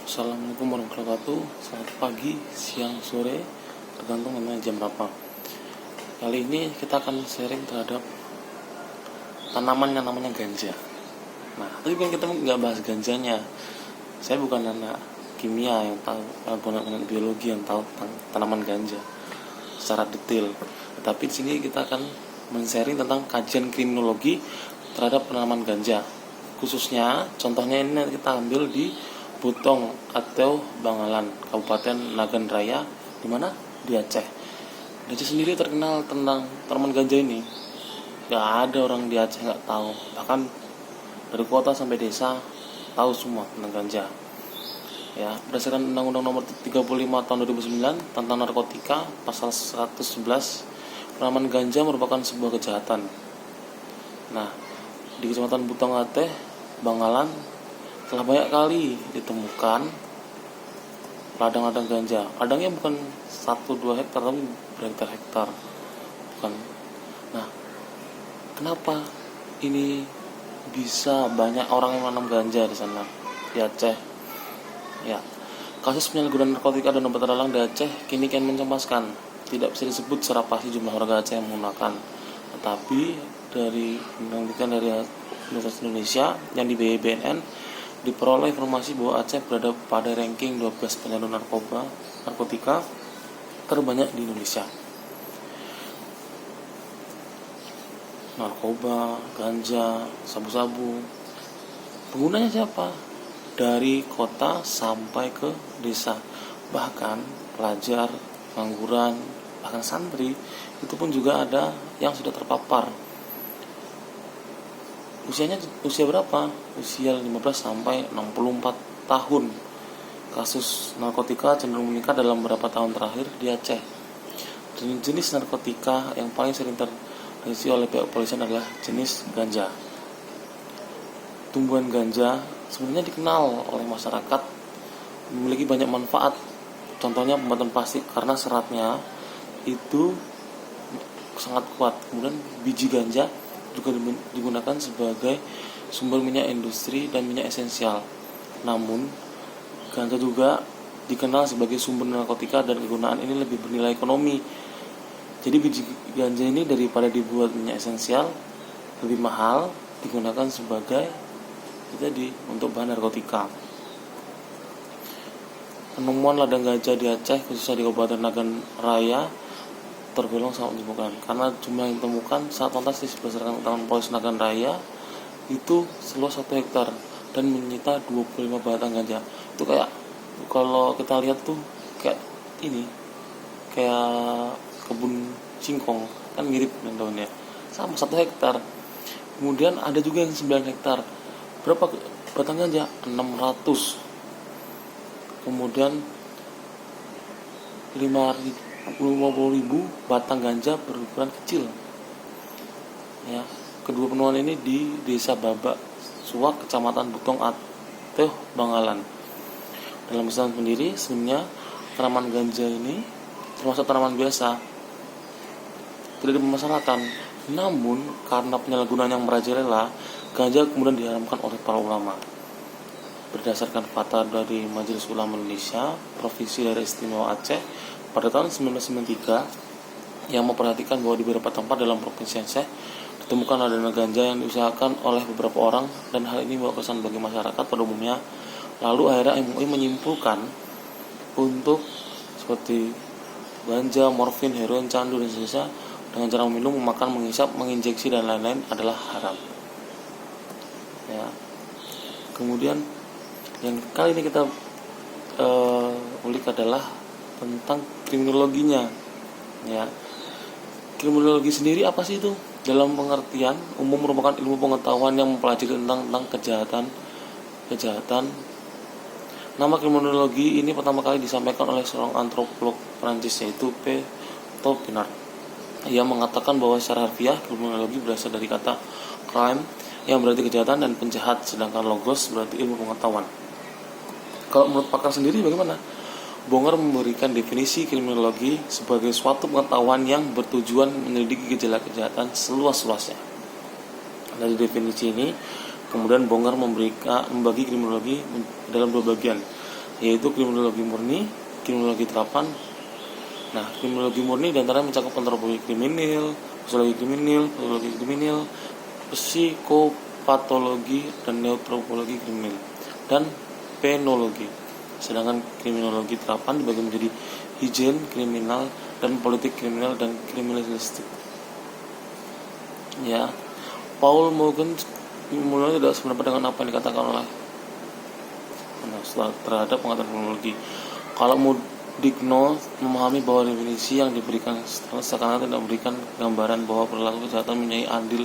Assalamualaikum warahmatullahi wabarakatuh. Selamat pagi, siang, sore, tergantung namanya jam berapa. Kali ini kita akan sharing terhadap tanaman yang namanya ganja. Nah, tapi kan kita nggak bahas ganjanya. Saya bukan anak kimia yang tahu, bukan anak biologi yang tahu tentang tanaman ganja secara detail. Tetapi di sini kita akan men-sharing tentang kajian kriminologi terhadap tanaman ganja. Khususnya, contohnya ini kita ambil di Butong atau Bangalan, Kabupaten Nagan Raya, di mana? Di Aceh. Di Aceh sendiri terkenal tentang tanaman ganja ini. Gak ada orang di Aceh nggak tahu. Bahkan dari kota sampai desa tahu semua tentang ganja. Ya, berdasarkan Undang-Undang Nomor 35 Tahun 2009 tentang narkotika, pasal 111, penanaman ganja merupakan sebuah kejahatan. Nah, di Kecamatan Butong Aceh, Bangalan, telah banyak kali ditemukan ladang-ladang ganja. Ladangnya bukan 1-2 hektar, tapi berhektar-hektar. Bukan. Nah, kenapa ini bisa banyak orang yang menanam ganja di sana, di Aceh? Ya, kasus penyalahgunaan narkotika dan obat terlarang di Aceh kini kian mencemaskan. Tidak bisa disebut secara pasti jumlah warga Aceh yang menggunakan. Tetapi dari penelitian dari Universitas Indonesia yang di BNN diperoleh informasi bahwa Aceh berada pada ranking 12 penyalur narkotika terbanyak di Indonesia. Narkoba, ganja, sabu-sabu, penggunanya siapa? Dari kota sampai ke desa. Bahkan pelajar, pengangguran, bahkan santri itu pun juga ada yang sudah terpapar. Usia berapa? Usia 15 sampai 64 tahun. Kasus narkotika cenderung meningkat dalam beberapa tahun terakhir di Aceh. Dan jenis narkotika yang paling sering terdeteksi oleh pihak kepolisian adalah jenis ganja. Tumbuhan ganja sebenarnya dikenal oleh masyarakat memiliki banyak manfaat. Contohnya pembuatan plastik karena seratnya itu sangat kuat. Kemudian biji ganja juga digunakan sebagai sumber minyak industri dan minyak esensial. Namun, ganja juga dikenal sebagai sumber narkotika dan kegunaan ini lebih bernilai ekonomi. Jadi biji ganja ini daripada dibuat minyak esensial lebih mahal, digunakan sebagai untuk bahan narkotika. Penemuan ladang ganja di Aceh, khususnya di Kabupaten Nagan Raya, tergolong sangat menyibukkan karena jumlah yang ditemukan saat fantastis berdasarkan keterangan polisi Nagan Raya itu seluas 1 hektar dan menyita 25 batang ganja. Itu kayak kalau kita lihat tuh kayak kebun singkong, kan mirip dengan daunnya, sama 1 hektar. Kemudian ada juga yang 9 hektar. Berapa batang ganja? 600. Kemudian 50.000 batang ganja berukuran kecil. Ya, kedua penemuan ini di Desa Babak Suwak, Kecamatan Butong atau Bangalan. Dalam Islam sendiri, sebenarnya tanaman ganja ini termasuk tanaman biasa, tidak dipermasalahkan. Namun karena penyalahgunaan yang merajalela, ganja kemudian diharamkan oleh para ulama. Berdasarkan fatwa dari Majelis Ulama Indonesia Provinsi Daerah Istimewa Aceh pada tahun 1993 yang memperhatikan bahwa di beberapa tempat dalam Provinsi Aceh ditemukan ladang ganja yang diusahakan oleh beberapa orang dan hal ini membawa kesan bagi masyarakat pada umumnya. Lalu akhirnya MUI menyimpulkan untuk seperti ganja, morfin, heroin, candu dan seterusnya dengan cara meminum, memakan, menghisap, menginjeksi dan lain-lain adalah haram. Ya. Kemudian yang kali ini kita ulik adalah tentang kriminologinya. Ya. Kriminologi sendiri apa sih itu? Dalam pengertian umum merupakan ilmu pengetahuan yang mempelajari tentang kejahatan. Nama kriminologi ini pertama kali disampaikan oleh seorang antropolog Prancis yaitu P. Topinard. Ia mengatakan bahwa secara harfiah kriminologi berasal dari kata crime yang berarti kejahatan dan penjahat, sedangkan logos berarti ilmu pengetahuan. Kalau menurut pakar sendiri bagaimana? Bonger memberikan definisi kriminologi sebagai suatu pengetahuan yang bertujuan menyelidiki gejala kejahatan seluas-luasnya. Dari definisi ini, kemudian Bonger membagi kriminologi dalam 2 bagian. yaitu kriminologi murni, kriminologi terapan. Nah, kriminologi murni diantaranya mencakup antropologi kriminal, sosiologi kriminal, patologi kriminal, psikopatologi, dan neurologi kriminal, dan penologi. Sedangkan kriminologi terapan dibagi menjadi higien kriminal, dan politik kriminal, dan kriminalistik. Ya, Paul Morgan mulai tidak sependapat dengan apa yang dikatakan oleh terhadap pengetahuan kriminologi. Kalau Digno memahami bahwa definisi yang diberikan seakan-akan tidak memberikan gambaran bahwa perilaku kejahatan mempunyai andil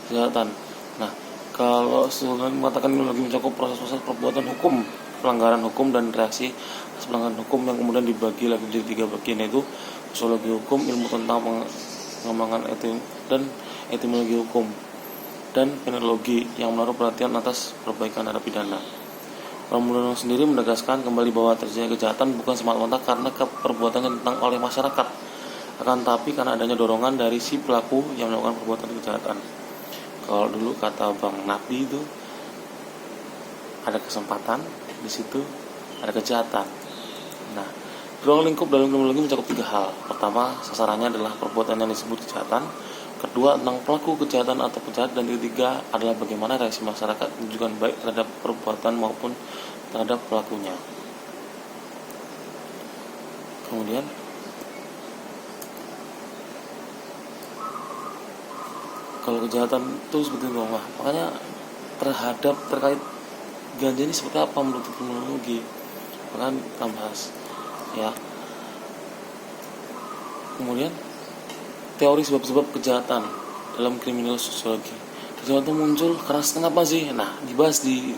kejahatan. Nah, kalau sebenarnya mengatakan kriminologi mencakup proses-proses perbuatan hukum, pelanggaran hukum, dan reaksi atas pelanggaran hukum yang kemudian dibagi lagi menjadi 3 bagian, yaitu sosiologi hukum, ilmu tentang pengembangan dan etimologi hukum, dan penologi yang menaruh perhatian atas perbaikan narapidana. Undang-undang sendiri menegaskan kembali bahwa terjadinya kejahatan bukan semata-mata karena perbuatan yang ditentang oleh masyarakat, akan tapi karena adanya dorongan dari si pelaku yang melakukan perbuatan kejahatan. Kalau dulu kata Bang Nabi itu ada kesempatan, di situ ada kejahatan. Nah, ruang lingkup dalam kriminologi mencakup 3 hal. Pertama, sasarannya adalah perbuatan yang disebut kejahatan. Kedua, tentang pelaku kejahatan atau penjahat. Dan ketiga adalah bagaimana reaksi masyarakat menunjukkan baik terhadap perbuatan maupun terhadap pelakunya. Kemudian kalau kejahatan itu seperti itu, makanya terkait ganja ini seperti apa menurut kriminologi, akan kita bahas ya. Kemudian teori sebab-sebab kejahatan dalam kriminal sosiologi. Kejahatan muncul karena kenapa sih? Nah, dibahas di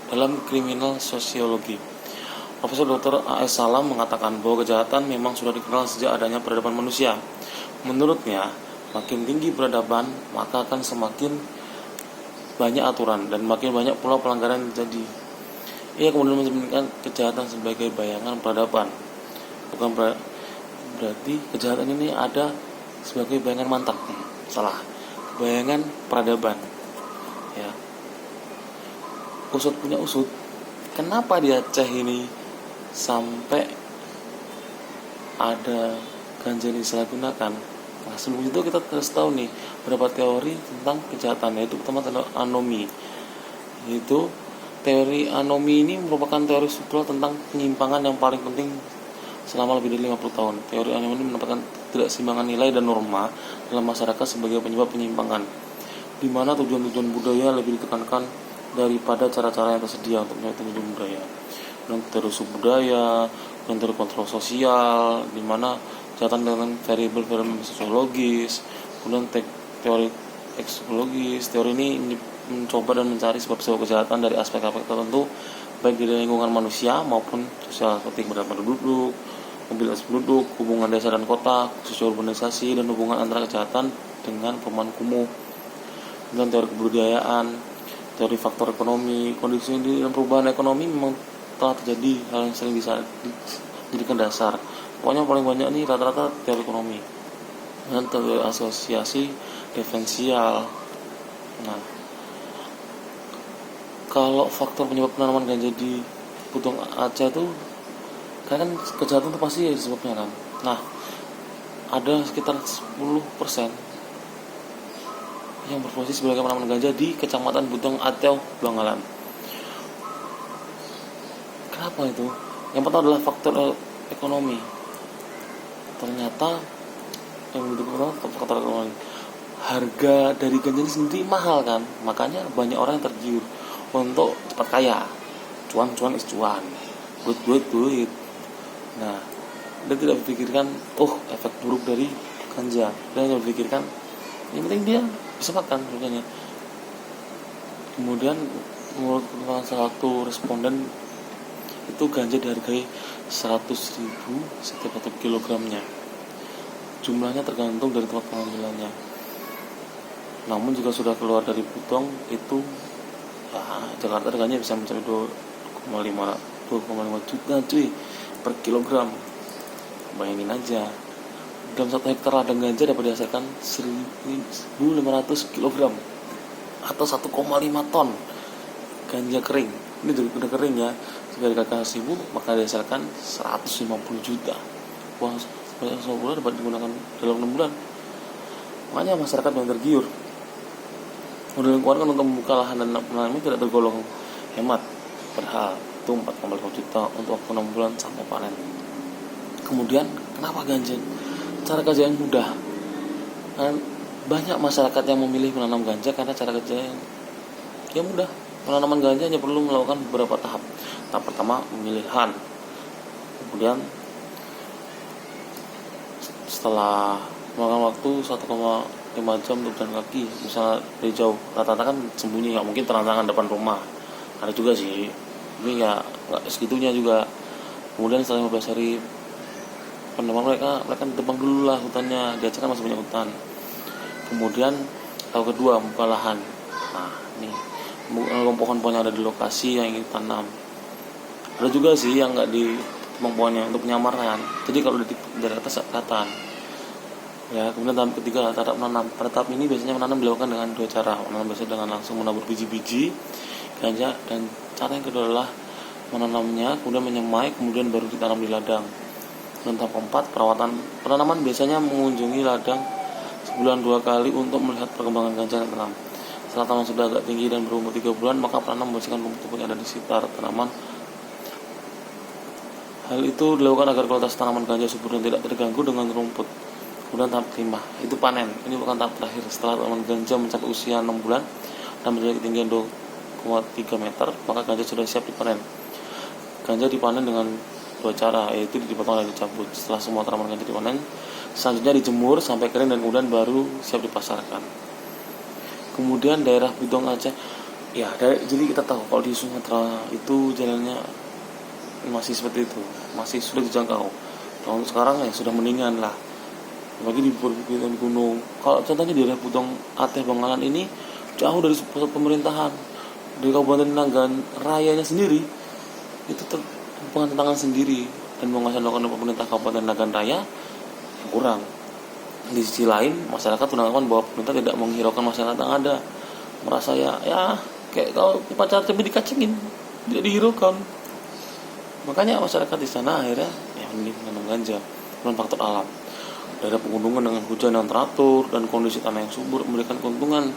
dalam kriminal sosiologi. Profesor Dr. A.S. Salam mengatakan bahwa kejahatan memang sudah dikenal sejak adanya peradaban manusia. Menurutnya, makin tinggi peradaban, maka akan semakin banyak aturan dan makin banyak pula pelanggaran yang terjadi. Ia kemudian menyebutkan kejahatan sebagai bayangan peradaban. Bukan berarti kejahatan ini ada sebagai bayangan mantap, salah, bayangan peradaban. Ya, usut punya usut. Kenapa di Aceh ini sampai ada ganja yang disalahgunakan? Nah, sebelum itu kita harus tahu nih beberapa teori tentang kejahatan, yaitu pertama tentang anomi. Yaitu teori anomi ini merupakan teori struktural tentang penyimpangan yang paling penting selama lebih dari 50 tahun. Teori anomi ini menempatkan ketidakseimbangan nilai dan norma dalam masyarakat sebagai penyebab penyimpangan, di mana tujuan-tujuan budaya lebih ditekankan daripada cara-cara yang tersedia untuk mencapai tujuan budaya. Dan teori subbudaya, dan teori kontrol sosial, di mana kejahatan dengan variabel sosiologis, kemudian teori eksologis. Teori ini mencoba dan mencari sebab-sebab kejahatan dari aspek-aspek tertentu, baik dari lingkungan manusia maupun sosial, seperti keberadaan penduduk, mobilitas penduduk, hubungan desa dan kota, khususnya urbanisasi, dan hubungan antara kejahatan dengan perumahan kumuh. Dan teori kebudayaan, teori faktor ekonomi, kondisi dan perubahan ekonomi memang telah terjadi hal yang sering bisa dijadikan dasar. Pokoknya paling banyak nih rata-rata teori ekonomi dan teori asosiasi diferensial. Nah, kalau faktor penyebab penanaman ganja di Butung Aceh itu kan kejahatan itu pasti ya sebabnya kan. Nah, ada sekitar 10% yang berfungsi sebagai penanaman ganja di Kecamatan Butung Aceh, Bangalan. Kenapa itu? Yang pertama adalah faktor ekonomi. Ternyata yang mendukung faktor ekonomi, harga dari ganja ini sendiri mahal kan, makanya banyak orang yang tergiur untuk cepat kaya. Cuan is cuan, duit. Nah, dia tidak berpikirkan efek buruk dari ganja. Dia hanya berpikirkan yang penting dia bisa makan harganya. Kemudian menurut salah satu responden itu ganja dihargai 100.000 setiap 1 kilogramnya. Jumlahnya tergantung dari tempat pengambilannya. Namun jika sudah keluar dari Butong itu Jakarta harganya bisa mencapai 2,5 juta cuy per kilogram. Bayangin aja, dalam 1 hektar ladang ganja dapat dihasilkan 1.500 kilogram atau 1,5 ton ganja kering. ini udah kering ya, jika dikalikan 1.000 maka dihasilkan 150 juta. Uang sebanyak 150 bulan dapat digunakan dalam 6 bulan. Makanya masyarakat yang tergiur. Modal yang dikeluarkan untuk membuka lahan dan menanam ini tidak tergolong hemat, padahal itu 4,5 juta untuk waktu 6 bulan sampai panen. Kemudian kenapa ganja? Cara kerja yang mudah. Banyak masyarakat yang memilih menanam ganja karena cara kerja yang mudah. Penanaman ganja hanya perlu melakukan beberapa tahap. Tahap pertama pemilihan. Kemudian setelah memakan waktu 1,5 jam untuk jalan kaki, misalnya dari jauh, rata-rata kan sembunyi, nggak mungkin terantangan depan rumah. Ada juga sih, ini nggak segitunya juga. Kemudian setelah 15 hari penanaman mereka tebang dulu lah hutannya, di Aceh kan masih banyak hutan. Kemudian tahap kedua membuka lahan. Nah ini pohon-pohon yang ada di lokasi yang ingin tanam. Ada juga sih yang nggak di pohonnya untuk penyamarkan. Jadi kalau dari atas kelihatan. Ya, kemudian tahap ketiga tahap menanam. Pada tahap ini biasanya menanam dilakukan dengan 2 cara. Menanam biasanya dengan langsung menabur biji-biji ganja, dan cara yang kedua adalah menanamnya, kemudian menyemai, kemudian baru ditanam di ladang. Dan tahap keempat perawatan. Penanaman biasanya mengunjungi ladang sebulan 2 kali untuk melihat perkembangan ganja yang tanam. Setelah tanaman sudah agak tinggi dan berumur 3 bulan, maka penanam membersihkan rumput-rumput yang ada di sekitar tanaman. Hal itu dilakukan agar kualitas tanaman ganja subur dan tidak terganggu dengan rumput. Kemudian tahap kelima, itu panen. Ini bukan tahap terakhir. Setelah tanaman ganja mencapai usia 6 bulan dan mencapai ketinggian 2,3 meter, maka ganja sudah siap dipanen. Ganja dipanen dengan 2 cara, yaitu dipotong dan dicabut. Setelah semua tanaman ganja dipanen, selanjutnya dijemur sampai kering dan kemudian baru siap dipasarkan. Kemudian daerah Bidong Aceh, ya jadi kita tahu kalau di Sumatera itu jalannya masih seperti itu, masih sudah dijangkau. Tahun sekarang ya sudah mendingan lah, bagi di gunung. Kalau contohnya di daerah Bidong Aceh Bangalan ini jauh dari pusat pemerintahan, dari Kabupaten Nagan Rayanya sendiri itu merupakan tantangan sendiri, dan menghasilkan pemerintah Kabupaten Nagan Raya kurang. Di sisi lain, masyarakat menanggapan bahwa pemerintah tidak menghiraukan masyarakat yang ada, merasa ya kayak kalau pacar tapi dikacengin, tidak dihiraukan. Makanya masyarakat di sana akhirnya mending menanam ganja. Dan faktor alam, daerah pegunungan dengan hujan yang teratur dan kondisi tanah yang subur memberikan keuntungan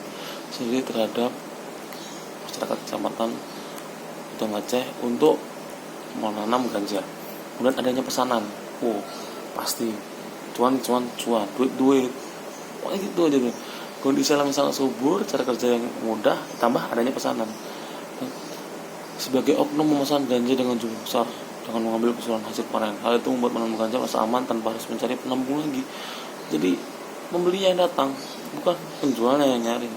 sendiri terhadap masyarakat kecamatan Bidong Aceh untuk menanam ganja. Kemudian adanya pesanan, pasti cuan, duit. Pokoknya gitu aja tuh. Kondisi alam yang sangat subur, cara kerja yang mudah, tambah adanya pesanan. Sebagai oknum memesan ganja dengan jumlah besar dengan mengambil keseluruhan hasil panen. Hal itu membuat menanam ganja merasa aman tanpa harus mencari penambung lagi. Jadi pembelinya yang datang, bukan penjualnya yang nyari.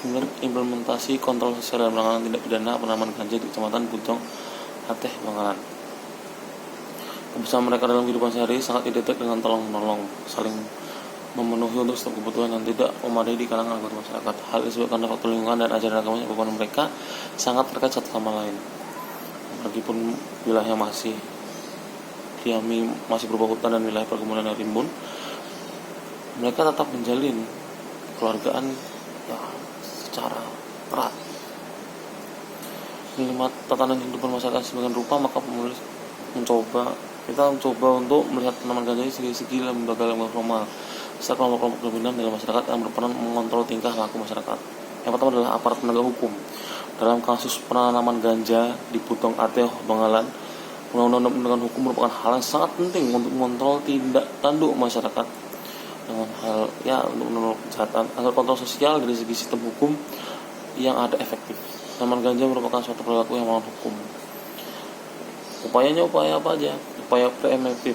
Kemudian implementasi kontrol sosial dan penanganan tindak pidana penanaman ganja di Kecamatan Bidong Aceh Bangalan. Kebersamaan mereka dalam kehidupan sehari sangat identik dengan tolong-menolong, saling memenuhi untuk setiap kebutuhan yang tidak memadai di kalangan anggota masyarakat. Hal ini disebabkan karena faktor lingkungan dan ajaran agama yang merupakan mereka sangat terkait satu sama lain. Meskipun wilayah masih berupa hutan dan wilayah perkebunan yang rimbun, mereka tetap menjalin keluargaan secara erat. Melihat tatanan kehidupan masyarakat sebagian rupa, maka penulis kita mencoba untuk melihat tanaman ganja ini segi-segi lembaga formal. Serta kelompok dominan dalam masyarakat yang berperan mengontrol tingkah laku masyarakat. Yang pertama adalah aparat penegak hukum. Dalam kasus penanaman ganja di Bidong Aceh Bangalan, undang-undang penegakan hukum merupakan hal yang sangat penting untuk mengontrol tindak tanduk masyarakat dengan hal untuk menolak kejahatan agar kontrol sosial dari segi sistem hukum yang ada efektif. Tanaman ganja merupakan suatu perilaku yang melawan hukum. Upayanya upaya apa aja? Upaya preemptif.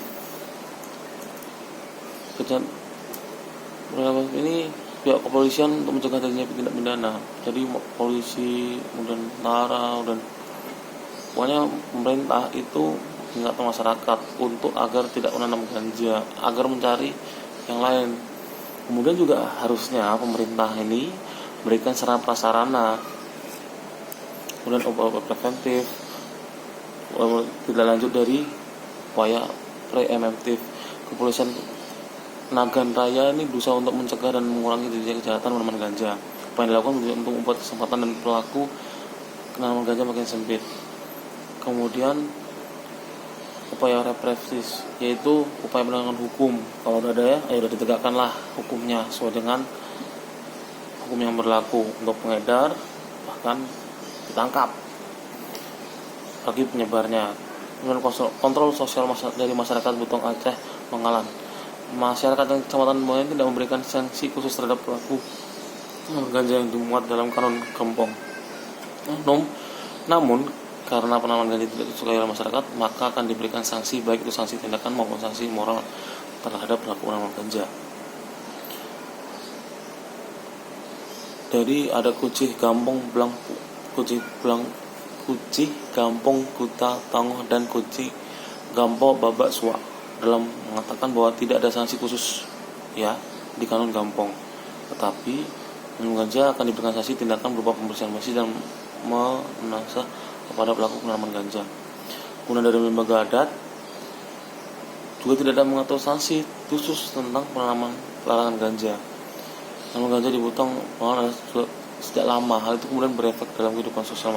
Ini pihak kepolisian untuk mencegah terjadinya tindak pidana. Jadi polisi, kemudian tentara, dan pokoknya pemerintah itu mengingatkan masyarakat untuk agar tidak menanam ganja, agar mencari yang lain. Kemudian juga harusnya pemerintah ini memberikan sarana prasarana, kemudian obat preventif, tidak lanjut dari upaya preemptif. Kepolisian Nagan Raya ini berusaha untuk mencegah dan mengurangi terjadinya kejahatan penanaman ganja. Apa yang dilakukan untuk membuat kesempatan dan pelaku penanaman ganja makin sempit. Kemudian upaya represif, yaitu upaya penegakan hukum. Kalau udah ada ya udah ditegakkanlah hukumnya sesuai dengan hukum yang berlaku. Untuk pengedar bahkan ditangkap bagi penyebarnya. Kemudian kontrol sosial dari masyarakat Butong Aceh Bangalan. Masyarakat yang Kecamatan Bangalan tidak memberikan sanksi khusus terhadap pelaku ganja yang dimuat dalam kanon Gempong. Namun karena penanaman ganja tidak disukai oleh masyarakat, maka akan diberikan sanksi, baik itu sanksi tindakan maupun sanksi moral terhadap pelaku penanaman ganja. Dari ada Kucih Gampong Kuta Tangoh dan Kucih Gampo Babak Suak dalam mengatakan bahwa tidak ada sanksi khusus ya di kanon Gampong, tetapi penanaman ganja akan diberikan sanksi tindakan berupa pembersihan masjid dan menasah kepada pelaku penanaman ganja. Kemudian dari lembaga adat juga tidak ada mengatur sanksi khusus tentang larangan ganja. Penanaman ganja di Butong sejak lama. Hal itu kemudian berefek dalam kehidupan sosial masyarakat.